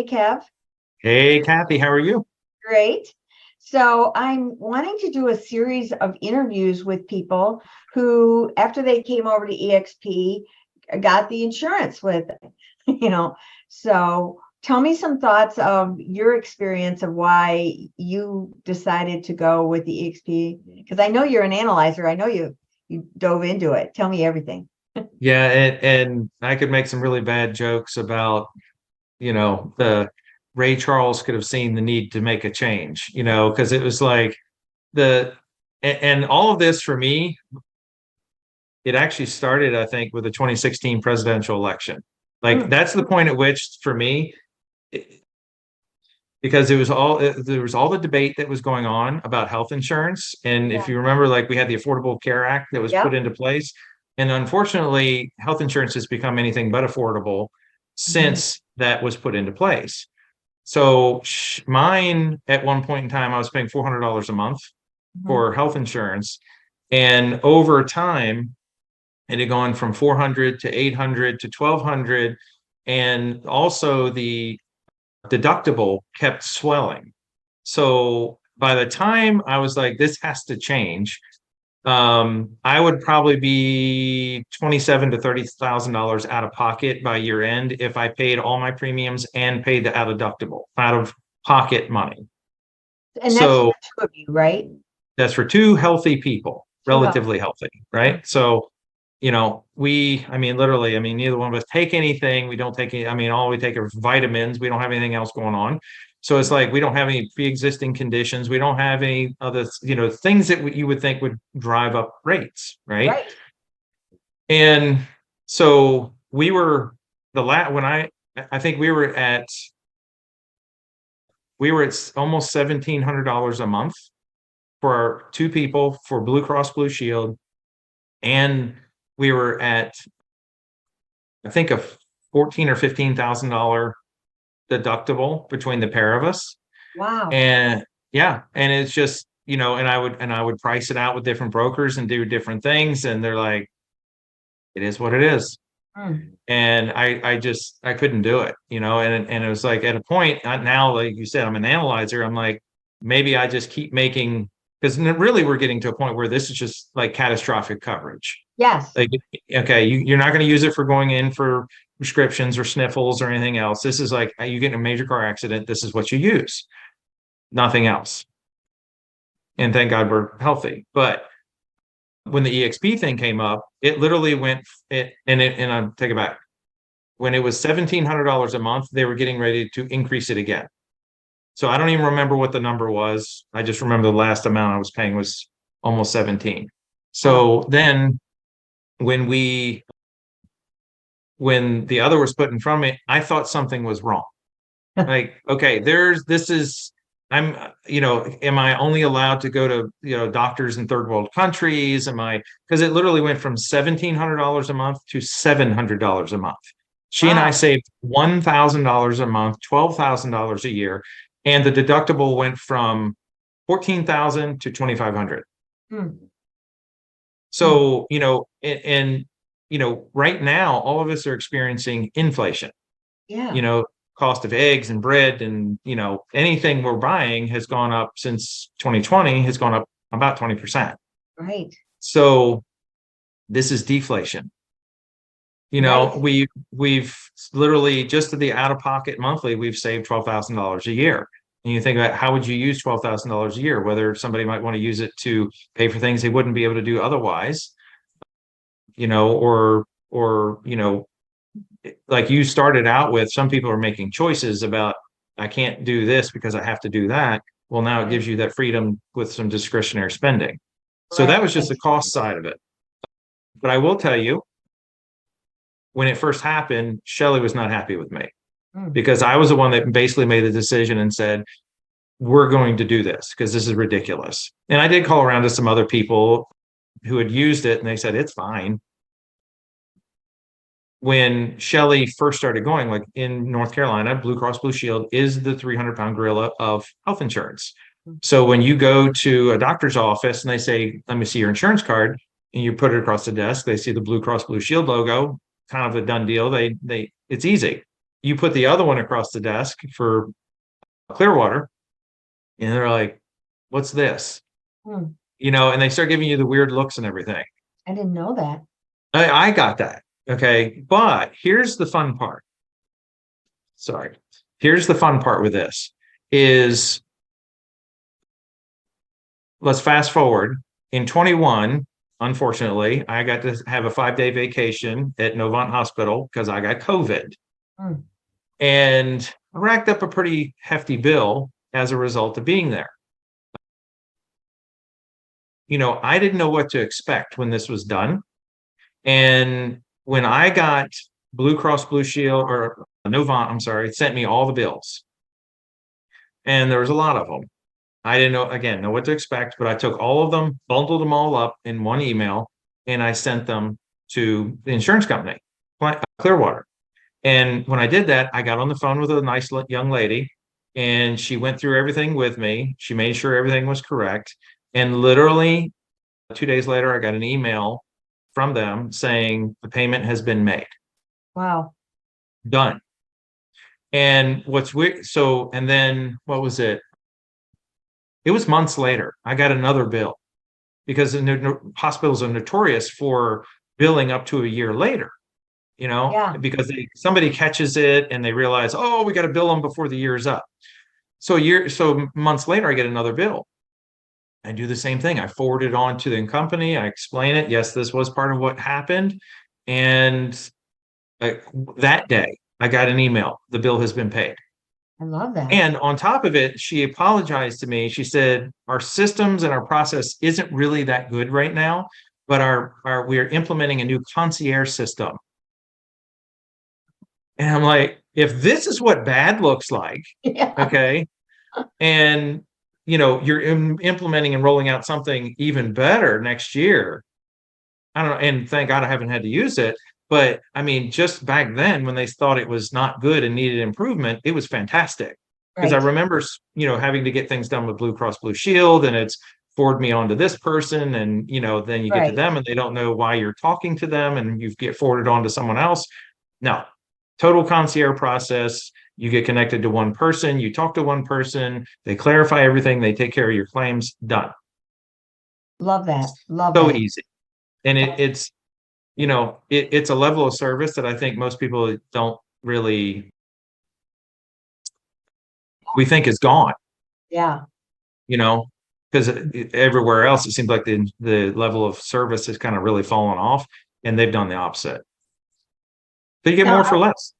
Hey, Kev. Hey, Kathy, how are you? Great. So I'm wanting to do a series of interviews with people who, after they came over to eXp, got the insurance with it, you know. So tell me some thoughts of your experience of why you decided to go with the eXp, because I know you're an analyzer. I know you dove into it. Tell me everything. Yeah, and I could make some really bad jokes about, the Ray Charles could have seen the need to make a change, because it was like the and all of this for me, it actually started, I think, with the 2016 presidential election. Like Mm, that's the point at which, for me, because there was all the debate that was going on about health insurance. And if yeah. you remember, like we had the Affordable Care Act that was put Yep. into place. And unfortunately, health insurance has become anything but affordable Mhm. since that was put into place. So mine at one point in time, I was paying $400 a month Mhm. for health insurance. And over time, it had gone from 400 to 800 to 1200. And also the deductible kept swelling. So by the time I was like, this has to change, I would probably be 27 to $30,000 out of pocket by year end if I paid all my premiums and paid the out of pocket money. And that's for So the two of you, right? that's for two healthy people, Two healthy. relatively healthy, right? So, literally, neither one of us take anything. We don't take any, all we take are vitamins. We don't have anything else going on. So it's like we don't have any pre-existing conditions. We don't have any other, things that you would think would drive up rates, right? Right. And so we were when I think we were at almost $1,700 a month for two people for Blue Cross Blue Shield, and we were at I think a 14 or $15,000 deductible between the pair of us. Wow. And yeah, and it's just, and I would price it out with different brokers and do different things, and they're like, it is what it is. Mm. And I couldn't do it, and it was like at a point now, like you said, I'm an analyzer. I'm like, maybe I just keep making, because really we're getting to a point where this is just like catastrophic coverage. Yes. Like, okay, you're not going to use it for going in for prescriptions or sniffles or anything else. This is like you get in a major car accident, this is what you use, nothing else. And thank God we're healthy. But when the EXP thing came up, it literally and I take it back. When it was $1,700 a month, they were getting ready to increase it again. So I don't even remember what the number was. I just remember the last amount I was paying was almost 17. Oh. So then when we when the other was put in front of me, I thought something was wrong. Like, okay, am I only allowed to go to, doctors in third world countries? Because it literally went from $1,700 a month to $700 a month. She and I Wow. saved $1,000 a month, $12,000 a year, and the deductible went from 14,000 to 2,500. Mm. Mm. So, right now, all of us are experiencing inflation. Yeah. You know, cost of eggs and bread and, anything we're buying has gone up since 2020 has gone up about 20%. Right. So this is deflation. Right. We've literally just to the out of pocket monthly, we've saved $12,000 a year. And you think about how would you use $12,000 a year, whether somebody might want to use it to pay for things they wouldn't be able to do otherwise, or like you started out with, some people are making choices about, I can't do this because I have to do that. Well, now it Right. gives you that freedom with some discretionary spending. So that Right. was just the cost side of it. But I will tell you, when it first happened, Shelley was not happy with me Mm. because I was the one that basically made the decision and said, we're going to do this because this is ridiculous. And I did call around to some other people who had used it and they said, it's fine. When Shelley first started going, like in North Carolina, Blue Cross Blue Shield is the 300-pound gorilla of health insurance. So when you go to a doctor's office and they say, let me see your insurance card, and you put it across the desk, they see the Blue Cross Blue Shield logo, kind of a done deal. It's easy. you put the other one across the desk for Clearwater, and they're like, what's this? Hmm. And they start giving you the weird looks and everything. I didn't know that. I got that. Okay. But here's the fun part. Sorry. Here's the fun part with this is, let's fast forward. In 21, unfortunately, I got to have a 5-day vacation at Novant Hospital because I got COVID. Hmm. And I racked up a pretty hefty bill as a result of being there. I didn't know what to expect when this was done. And when I got Blue Cross Blue Shield, or Novant, I'm sorry, it sent me all the bills. And there was a lot of them. I didn't know what to expect, but I took all of them, bundled them all up in one email, and I sent them to the insurance company, Clearwater. And when I did that, I got on the phone with a nice young lady, and she went through everything with me. She made sure everything was correct. And literally 2 days later, I got an email from them saying the payment has been made. Wow. Done. And what's weird, and then what was it? It was months later, I got another bill because the hospitals are notorious for billing up to a year later, Yeah. because somebody catches it and they realize, oh, we got to bill them before the year's up. So months later, I get another bill. I do the same thing. I forward it on to the company. I explain it. Yes, this was part of what happened. And that day, I got an email. The bill has been paid. I love that. And on top of it, she apologized to me. She said, our systems and our process isn't really that good right now, but we are implementing a new concierge system. And I'm like, if this is what bad looks like, Yeah. okay, and you're implementing and rolling out something even better next year. I don't know, and thank God I haven't had to use it. But I mean, just back then when they thought it was not good and needed improvement, it was fantastic. Because I Right. remember, having to get things done with Blue Cross Blue Shield, and it's forward me on to this person, and then you get to Right. them and they don't know why you're talking to them, and you get forwarded on to someone else. No, total concierge process. You get connected to one person, you talk to one person, they clarify everything, they take care of your claims, done. Love that. Love So that. easy. And it's a level of service that I think most people don't really, we think is gone, Yeah. you know, because everywhere else, it seems like the level of service has kind of really fallen off, and they've done the opposite. They get Now, more for less.